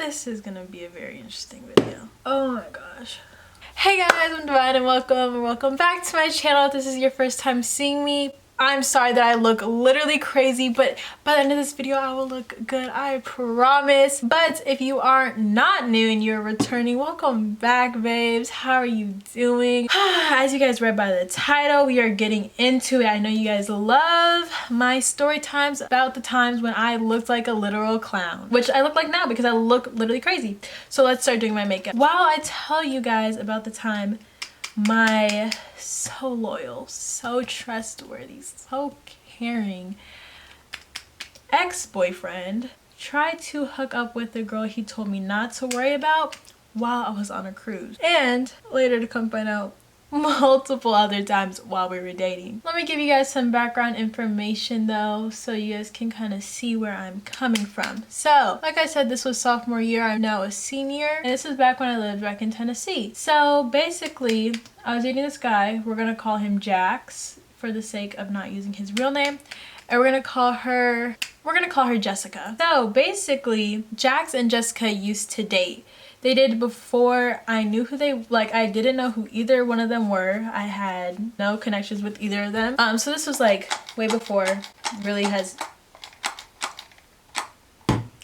This is gonna be a very interesting video. Oh my gosh. Hey guys, I'm Divine and welcome back to my channel. If this is your first time seeing me, I'm sorry that I look literally crazy, but by the end of this video I will look good, I promise. But if you are not new and you're returning, welcome back, babes. How are you doing? As you guys read by the title, we are getting into it. I know you guys love my story times about the times when I looked like a literal clown, which I look like now because I look literally crazy. So let's start doing my makeup. While I tell you guys about the time my so loyal, so trustworthy, so caring ex-boyfriend tried to hook up with the girl he told me not to worry about while I was on a cruise, and later to come find out multiple other times while we were dating. Let me give you guys some background information though, so you guys can kind of see where I'm coming from. So like I said, this was sophomore year. I'm now a senior, and this is back when I lived back in Tennessee. So basically I was dating this guy. We're gonna call him Jax for the sake of not using his real name, and we're gonna call her Jessica. So basically Jax and Jessica used to date. They did before I knew who they, like, I didn't know who either one of them were. I had no connections with either of them. So this was like way before really has,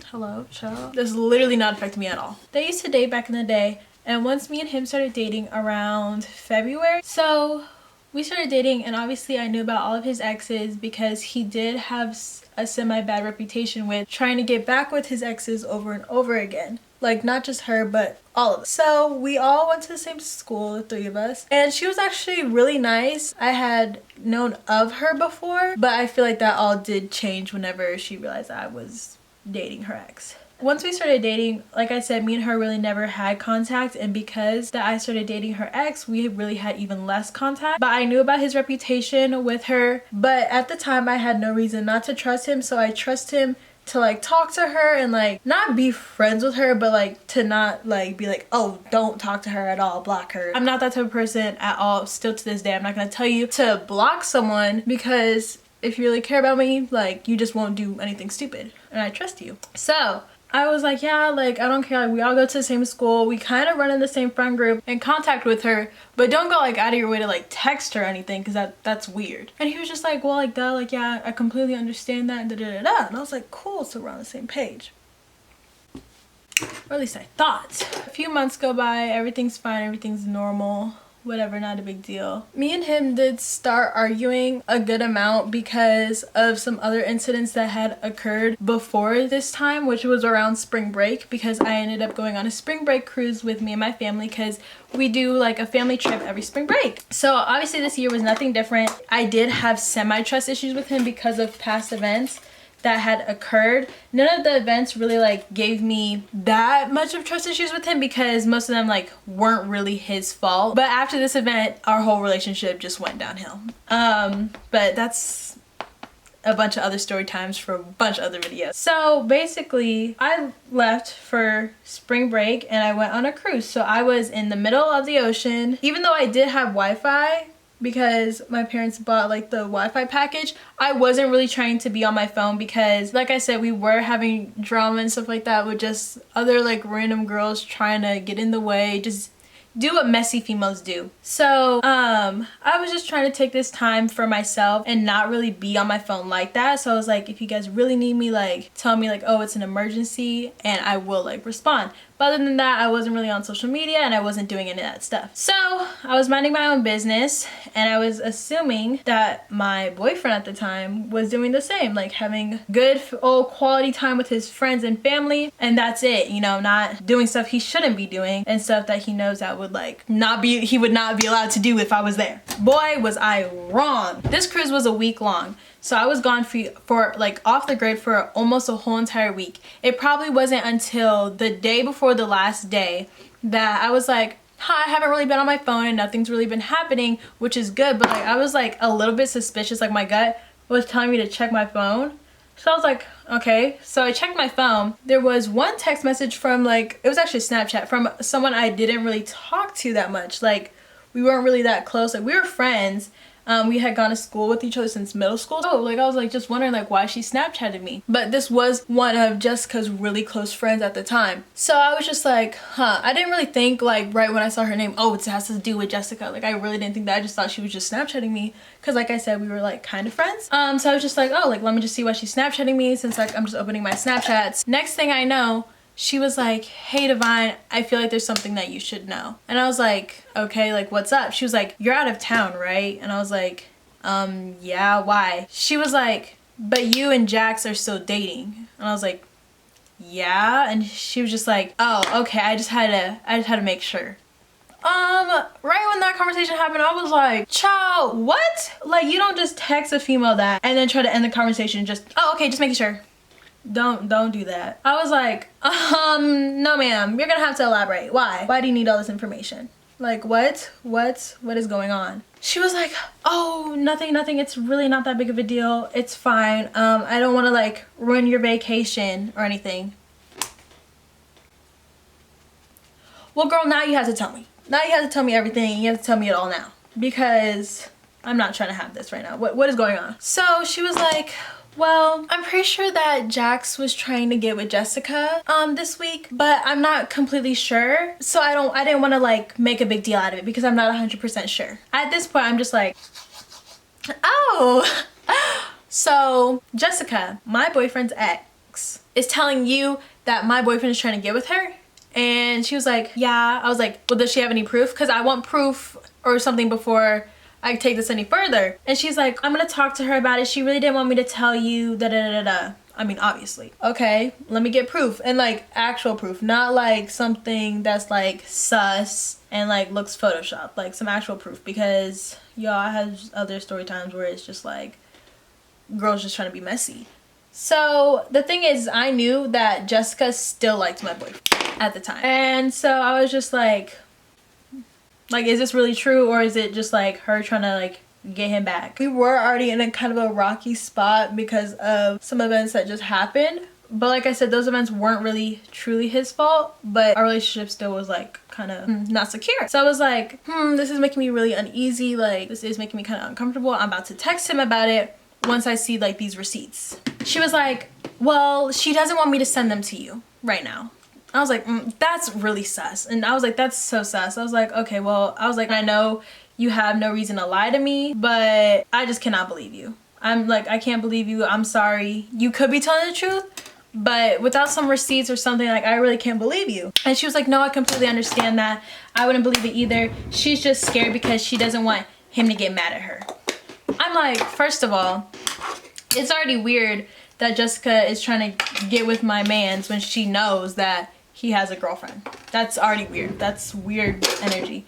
hello, chill. This literally not affected me at all. They used to date back in the day, and once me and him started dating around February, so we started dating, and obviously I knew about all of his exes because he did have a semi-bad reputation with trying to get back with his exes over and over again. Like, not just her, but all of us. So we all went to the same school, the three of us, and she was actually really nice. I had known of her before, but I feel like that all did change whenever she realized I was dating her ex. Once we started dating, like I said, me and her really never had contact, and because that I started dating her ex, we really had even less contact. But I knew about his reputation with her, but at the time I had no reason not to trust him, so I trust him to like talk to her and like not be friends with her, but like to not like be like, oh, don't talk to her at all, block her. I'm not that type of person at all. Still to this day, I'm not gonna tell you to block someone, because if you really care about me, like, you just won't do anything stupid, and I trust you. So I was like, yeah, like, I don't care, like, we all go to the same school, we kind of run in the same friend group, in contact with her, but don't go like out of your way to like text her or anything, because that's weird. And he was just like, well, like, duh, like, yeah, I completely understand that, and da-da-da-da. And I was like, cool, so we're on the same page, or at least I thought. A few months go by, everything's fine, everything's normal, whatever, not a big deal. Me and him did start arguing a good amount because of some other incidents that had occurred before this time, which was around spring break, because I ended up going on a spring break cruise with me and my family, because we do like a family trip every spring break. So obviously this year was nothing different. I did have semi-trust issues with him because of past events that had occurred. None of the events really like gave me that much of trust issues with him, because most of them like weren't really his fault. But after this event, our whole relationship just went downhill. But that's a bunch of other story times for a bunch of other videos. So basically I left for spring break and I went on a cruise. So I was in the middle of the ocean. Even though I did have Wi-Fi, because my parents bought like the Wi-Fi package, I wasn't really trying to be on my phone, because like I said, we were having drama and stuff like that with just other like random girls trying to get in the way, just do what messy females do. So I was just trying to take this time for myself and not really be on my phone like that. So I was like, if you guys really need me, like, tell me like, oh, it's an emergency, and I will like respond. But other than that, I wasn't really on social media and I wasn't doing any of that stuff. So I was minding my own business, and I was assuming that my boyfriend at the time was doing the same, like having good old quality time with his friends and family, and that's it, you know, not doing stuff he shouldn't be doing and stuff that he knows that would like he would not be allowed to do if I was there. Boy, was I wrong. This cruise was a week long. So I was gone for like off the grid for almost a whole entire week. It probably wasn't until the day before the last day that I was like, hi, I haven't really been on my phone and nothing's really been happening, which is good, but like I was like a little bit suspicious, like my gut was telling me to check my phone. So I was like, okay. So I checked my phone. There was one text message from like, it was actually Snapchat, from someone I didn't really talk to that much. Like, we weren't really that close. Like, we were friends, We had gone to school with each other since middle school. So like I was like just wondering like why she Snapchatted me. But this was one of Jessica's really close friends at the time. So I was just like, huh. I didn't really think like right when I saw her name, oh, it has to do with Jessica. Like I really didn't think that. I just thought she was just Snapchatting me. Cause like I said, we were like kind of friends. So I was just like, oh, like let me just see why she's Snapchatting me since like I'm just opening my Snapchats. Next thing I know, she was like, hey Divine, I feel like there's something that you should know. And I was like, okay, like what's up? She was like, you're out of town, right? And I was like, yeah, why? She was like, but you and Jax are still dating. And I was like, yeah. And she was just like, oh, okay, I just had to make sure. Right when that conversation happened, I was like, child, what? Like you don't just text a female that and then try to end the conversation just, oh, okay, just making sure. Don't do that. I was like, no ma'am, you're gonna have to elaborate. Why do you need all this information? Like what is going on? She was like, oh, nothing, it's really not that big of a deal, it's fine. I don't want to like ruin your vacation or anything. Well girl, now you have to tell me. Now you have to tell me everything. You have to tell me it all now because I'm not trying to have this right now. What is going on? So she was like, well, I'm pretty sure that Jax was trying to get with Jessica this week, but I'm not completely sure. So I didn't want to like make a big deal out of it because I'm not 100% sure. At this point, I'm just like, oh. So Jessica, my boyfriend's ex, is telling you that my boyfriend is trying to get with her? And she was like, yeah. I was like, well, does she have any proof? Because I want proof or something before I take this any further. And she's like, I'm gonna talk to her about it. She really didn't want me to tell you, da da da da. I mean, obviously. Okay, let me get proof. And like actual proof, not like something that's like sus and like looks photoshopped. Like some actual proof, because y'all, I have other story times where it's just like girls just trying to be messy. So the thing is, I knew that Jessica still liked my boyfriend at the time. And so I was just like, is this really true, or is it just like her trying to like get him back? We were already in a kind of a rocky spot because of some events that just happened. But like I said, those events weren't really truly his fault, but our relationship still was like kind of not secure. So I was like, this is making me really uneasy. Like this is making me kind of uncomfortable. I'm about to text him about it once I see like these receipts. She was like, well, she doesn't want me to send them to you right now. I was like, that's really sus. And I was like, that's so sus. I was like, okay, well, I was like, I know you have no reason to lie to me, but I just cannot believe you. I'm like, I can't believe you. I'm sorry. You could be telling the truth, but without some receipts or something, like, I really can't believe you. And she was like, no, I completely understand that. I wouldn't believe it either. She's just scared because she doesn't want him to get mad at her. I'm like, first of all, it's already weird that Jessica is trying to get with my mans when she knows that he has a girlfriend. That's already weird. That's weird energy.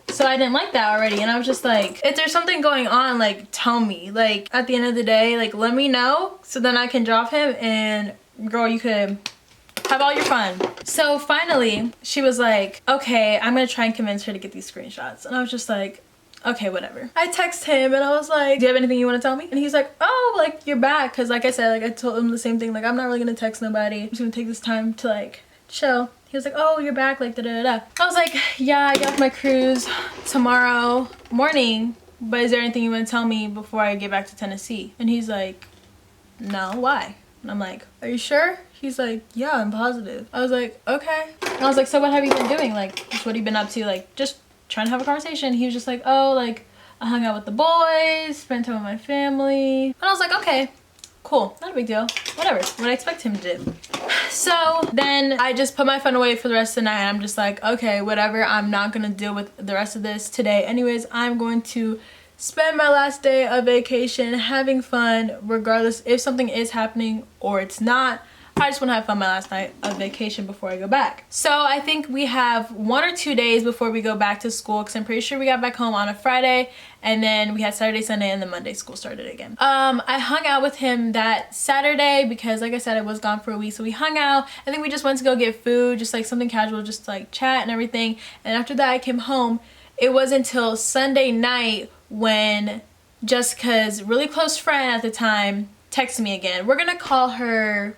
So I didn't like that already, and I was just like, if there's something going on, like tell me. Like at the end of the day, like let me know so then I can drop him and girl, you could have all your fun. So finally she was like, okay, I'm gonna try and convince her to get these screenshots. And I was just like, okay, whatever. I text him and I was like, do you have anything you want to tell me? And he's like, oh, like you're back. Cause like I said, like I told him the same thing. Like I'm not really gonna text nobody. I'm just gonna take this time to like chill. He was like, oh, you're back, like da da da. I was like, yeah, I get off my cruise tomorrow morning, but is there anything you want to tell me before I get back to Tennessee? And he's like, no, why? And I'm like, are you sure? He's like, yeah, I'm positive. I was like, okay. And I was like, so what have you been doing? Like, just what have you been up to? Like, just trying to have a conversation. He was just like, oh, like I hung out with the boys, spent time with my family. And I was like, okay, cool, not a big deal, whatever, what I expect him to do. So then I just put my phone away for the rest of the night and I'm just like, okay, whatever, I'm not gonna deal with the rest of this today anyways. I'm going to spend my last day of vacation having fun regardless if something is happening or it's not. I just want to have fun my last night of vacation before I go back. So I think we have 1 or 2 days before we go back to school, because I'm pretty sure we got back home on a Friday and then we had Saturday, Sunday, and then Monday school started again. I hung out with him that Saturday because like I said, I was gone for a week, so we hung out. I think we just went to go get food, just like something casual, just to, like chat and everything. And after that I came home. It wasn't until Sunday night when Jessica's really close friend at the time texted me again. We're gonna call her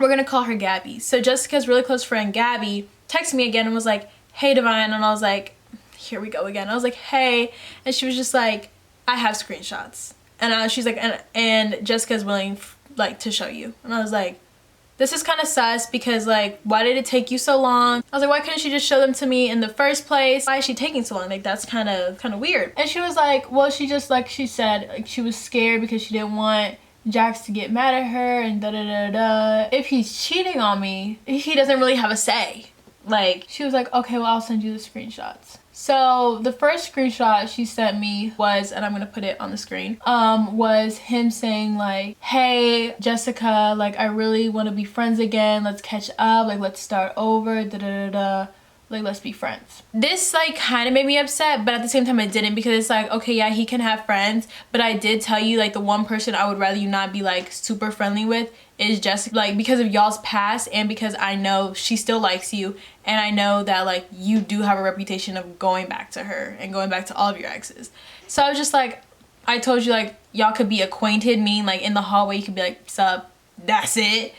Gabby. So Jessica's really close friend Gabby texted me again and was like, hey Divine. And I was like, here we go again. I was like, hey. And she was just like, I have screenshots. And she's like, and Jessica's willing like to show you. And I was like, this is kind of sus because like, why did it take you so long? I was like, why couldn't she just show them to me in the first place? Why is she taking so long? Like, that's kind of weird. And she was like, well, she just, like she said, like she was scared because she didn't want Jax to get mad at her and da da da da. If he's cheating on me, he doesn't really have a say. Like, she was like, okay, well, I'll send you the screenshots. So the first screenshot she sent me was, and I'm gonna put it on the screen, was him saying like, hey Jessica, like I really want to be friends again, let's catch up, like let's start over, da da da da, like let's be friends. This like kind of made me upset, but at the same time it didn't, because it's like, okay, yeah, he can have friends, but I did tell you like the one person I would rather you not be like super friendly with is Jessica, like because of y'all's past, and because I know she still likes you, and I know that like you do have a reputation of going back to her and going back to all of your exes. So I was just like, I told you like y'all could be acquainted, meaning like in the hallway you could be like, sup, that's it,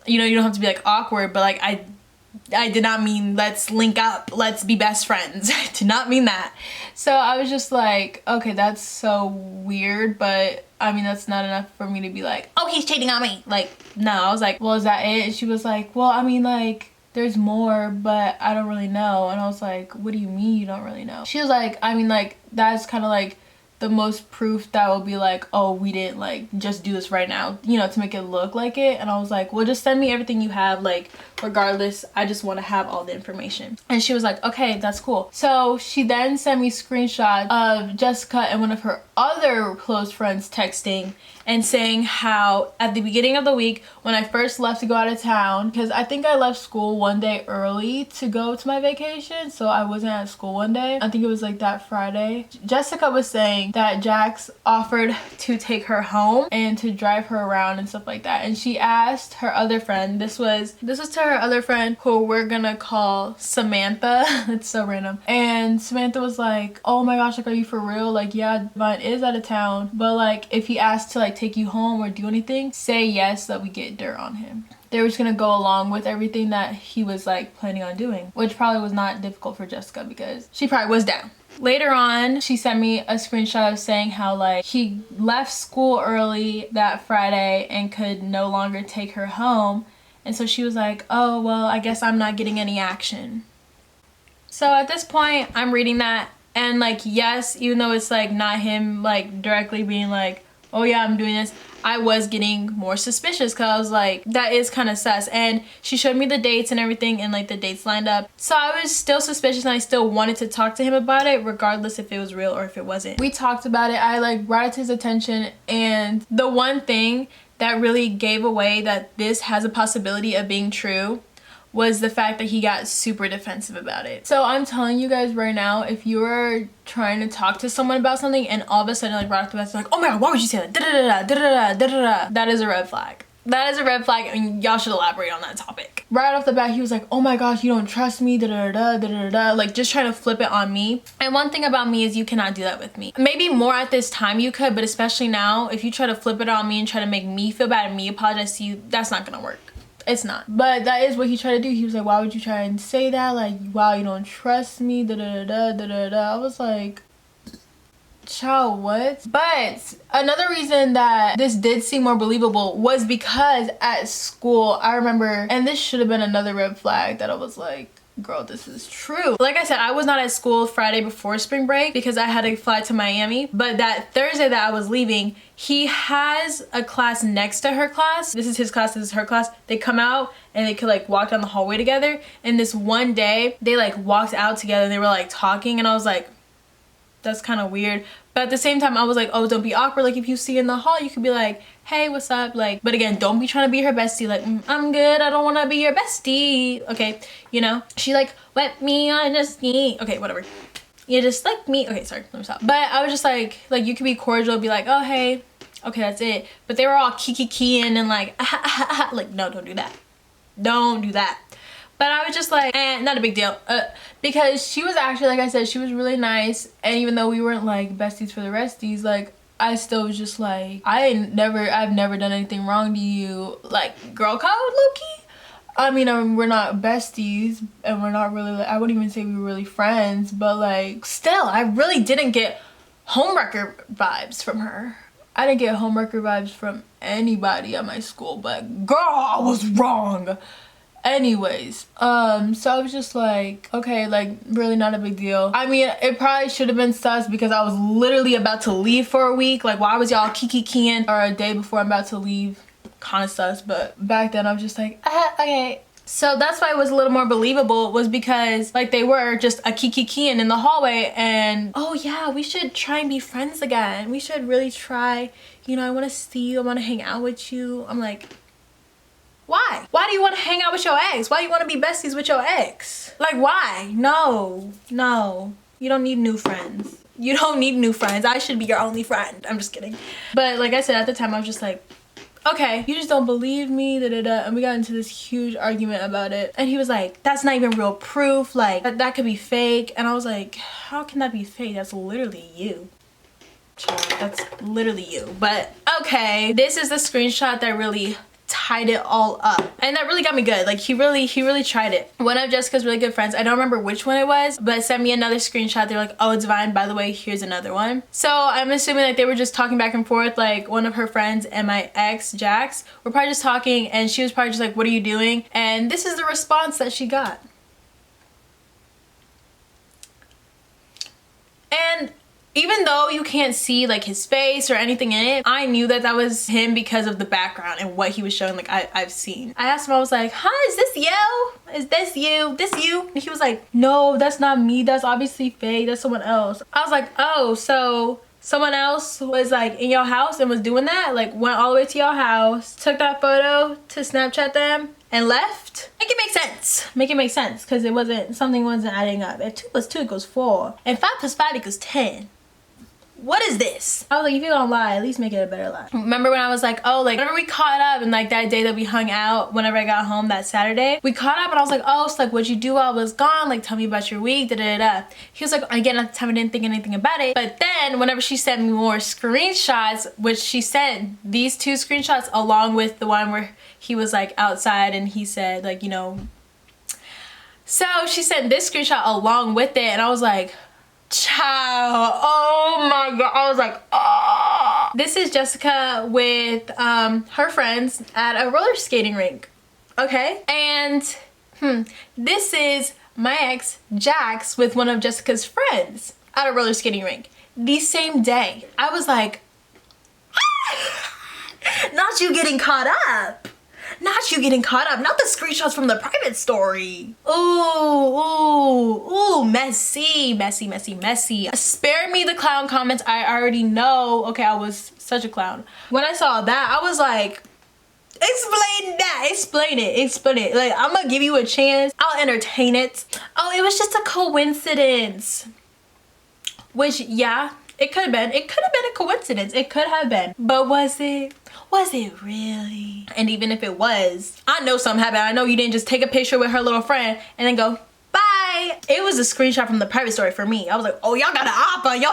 you know, you don't have to be like awkward, but like I did not mean let's link up, let's be best friends. I did not mean that. So I was just like, okay, that's so weird, but I mean, that's not enough for me to be like, oh, he's cheating on me. Like, no. I was like, well, is that it? And she was like, well, I mean, like, there's more, but I don't really know. And I was like, what do you mean you don't really know? She was like, I mean, like, that's kind of like the most proof that will be like, oh, we didn't like just do this right now, you know, to make it look like it. And I was like, well, just send me everything you have, like regardless, I just want to have all the information. And she was like, okay, that's cool. So she then sent me screenshots of Jessica and one of her other close friends texting and saying how at the beginning of the week when I first left to go out of town, because I think I left school one day early to go to my vacation, so I wasn't at school one day. I think it was like that Friday. Jessica was saying that Jax offered to take her home and to drive her around and stuff like that. And she asked her other friend, this was to her other friend who we're gonna call Samantha. It's so random. And Samantha was like, oh my gosh, like are you for real? Like yeah, Devon is out of town, but like if he asked to like take you home or do anything, say yes so that we get dirt on him. They were just gonna go along with everything that he was like planning on doing, which probably was not difficult for Jessica because she probably was down. Later on, she sent me a screenshot of saying how like he left school early that Friday and could no longer take her home. And so she was like, oh, well, I guess I'm not getting any action. So at this point, I'm reading that and like, yes, even though it's like not him like directly being like, oh yeah, I'm doing this, I was getting more suspicious because I was like, that is kind of sus. And she showed me the dates and everything and like the dates lined up. So I was still suspicious and I still wanted to talk to him about it regardless if it was real or if it wasn't. We talked about it. I like brought it to his attention, and the one thing that really gave away that this has a possibility of being true was the fact that he got super defensive about it. So I'm telling you guys right now, if you are trying to talk to someone about something and all of a sudden like right off the bat it's like, oh my god, why would you say that? Da da da da da da da da. That is a red flag. That is a red flag, and y'all should elaborate on that topic. Right off the bat, he was like, oh my gosh, you don't trust me, da da da da da da, like just trying to flip it on me. And one thing about me is you cannot do that with me. Maybe more at this time you could, but especially now, if you try to flip it on me and try to make me feel bad and me apologize to you, that's not gonna work. It's not. But that is what he tried to do. He was like, why would you try and say that? Like, wow, you don't trust me, da da da da da da. I was like, child, what? But another reason that this did seem more believable was because at school, I remember, and this should have been another red flag that I was like, girl, this is true. Like I said, I was not at school Friday before spring break because I had to fly to Miami, but that Thursday that I was leaving, he has a class next to her class. This is his class, this is her class. They come out and they could like walk down the hallway together, and this one day they like walked out together and they were like talking, and I was like, that's kind of weird. But at the same time I was like, oh, don't be awkward. Like if you see in the hall, you could be like, hey, what's up? Like, but again, don't be trying to be her bestie. Like, I'm good, I don't want to be your bestie. Okay, you know, she like wet me on just me. Okay, whatever. You just like me. Okay, sorry, let me stop. But I was just like you could be cordial, be like, oh hey, okay, that's it. But they were all kiki-kiing and like like, no, don't do that, don't do that. But I was just like, not a big deal. Because she was actually, like I said, she was really nice. And even though we weren't like besties for the resties, like I still was just like, I've never done anything wrong to you. Like, girl code, low-key. I mean, we're not besties and we're not really, like, I wouldn't even say we were really friends. But like, still, I really didn't get homewrecker vibes from her. I didn't get homewrecker vibes from anybody at my school, but girl, I was wrong. Anyways, so I was just like, okay, like really not a big deal. I mean, it probably should have been sus because I was literally about to leave for a week. Like, why was y'all kiki-keying or a day before I'm about to leave? Kind of sus, but back then I was just like, okay. So that's why it was a little more believable, was because like they were just a kiki-keying in the hallway and, oh yeah, we should try and be friends again. We should really try, you know, I want to see you, I want to hang out with you. I'm like, why? Why do you want to hang out with your ex? Why do you want to be besties with your ex? Like, why? No. You don't need new friends. You don't need new friends. I should be your only friend. I'm just kidding. But like I said, at the time, I was just like, okay, you just don't believe me, da-da-da. And we got into this huge argument about it. And he was like, that's not even real proof. Like, that could be fake. And I was like, how can that be fake? That's literally you. That's literally you. But okay, this is the screenshot that really tied it all up, and that really got me good. Like he really tried it. One of Jessica's really good friends, I don't remember which one it was, but sent me another screenshot. They're like, oh, it's Vine, by the way, here's another one. So I'm assuming like they were just talking back and forth. Like one of her friends and my ex Jax were probably just talking, and she was probably just like, what are you doing? And this is the response that she got. And even though you can't see like his face or anything in it, I knew that that was him because of the background and what he was showing. Like I've seen. I asked him, I was like, huh, is this you? Is this you? This you? And he was like, no, that's not me. That's obviously fake. That's someone else. I was like, oh, so someone else was like in your house and was doing that? Like went all the way to your house, took that photo to Snapchat them and left? Make it make sense. Make it make sense, because it wasn't, something wasn't adding up. If 2 + 2 equals 4 and 5 + 5 equals 10. What is this? I was like, if you're gonna lie, at least make it a better lie. Remember when I was like, oh, like whenever we caught up and like that day that we hung out, whenever I got home that Saturday, we caught up and I was like, oh, so like what'd you do while I was gone? Like tell me about your week, da da da. He was like, again, at the time I didn't think anything about it. But then whenever she sent me more screenshots, which she sent these 2 screenshots along with the one where he was like outside and he said like, you know. So she sent this screenshot along with it and I was like, child, oh my god. I was like, oh. This is Jessica with her friends at a roller skating rink, okay? And this is my ex Jax with one of Jessica's friends at a roller skating rink the same day. I was like, not you getting caught up. Not you getting caught up. Not the screenshots from the private story. Ooh, messy. Spare me the clown comments. I already know. Okay, I was such a clown. When I saw that, I was like, explain that. Explain it. Like, I'm gonna give you a chance. I'll entertain it. Oh, it was just a coincidence. Which, yeah, it could have been. It could have been a coincidence. It could have been. But was it? Was it really? And even if it was, I know something happened. I know you didn't just take a picture with her little friend and then go, bye. It was a screenshot from the private story for me. I was like, oh, y'all got an op on y'all.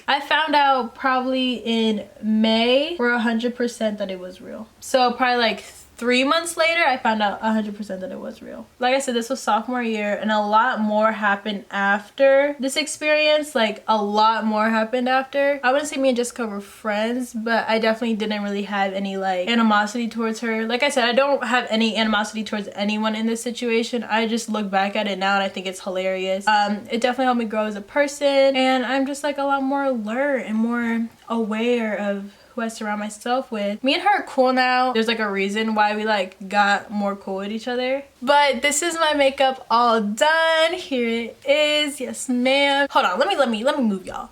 I found out probably in May for 100% that it was real. So probably like 3 months later, I found out 100% that it was real. Like I said, this was sophomore year and a lot more happened after this experience. Like a lot more happened after. I wouldn't say me and Jessica were friends, but I definitely didn't really have any like animosity towards her. Like I said, I don't have any animosity towards anyone in this situation. I just look back at it now and I think it's hilarious. It definitely helped me grow as a person, and I'm just like a lot more alert and more aware of who I surround myself with. Me and her are cool now. There's like a reason why we like got more cool with each other. But this is my makeup all done. Here it is. Yes, ma'am. Hold on, let me move y'all.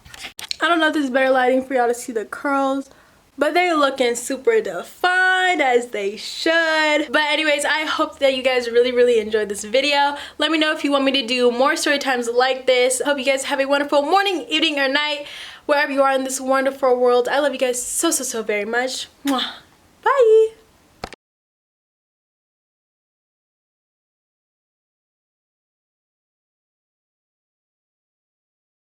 I don't know if this is better lighting for y'all to see the curls, but they're looking super defined, as they should. But anyways, I hope that you guys really enjoyed this video. Let me know if you want me to do more story times like this. Hope you guys have a wonderful morning, evening, or night, wherever you are in this wonderful world. I love you guys so very much. Mwah. Bye.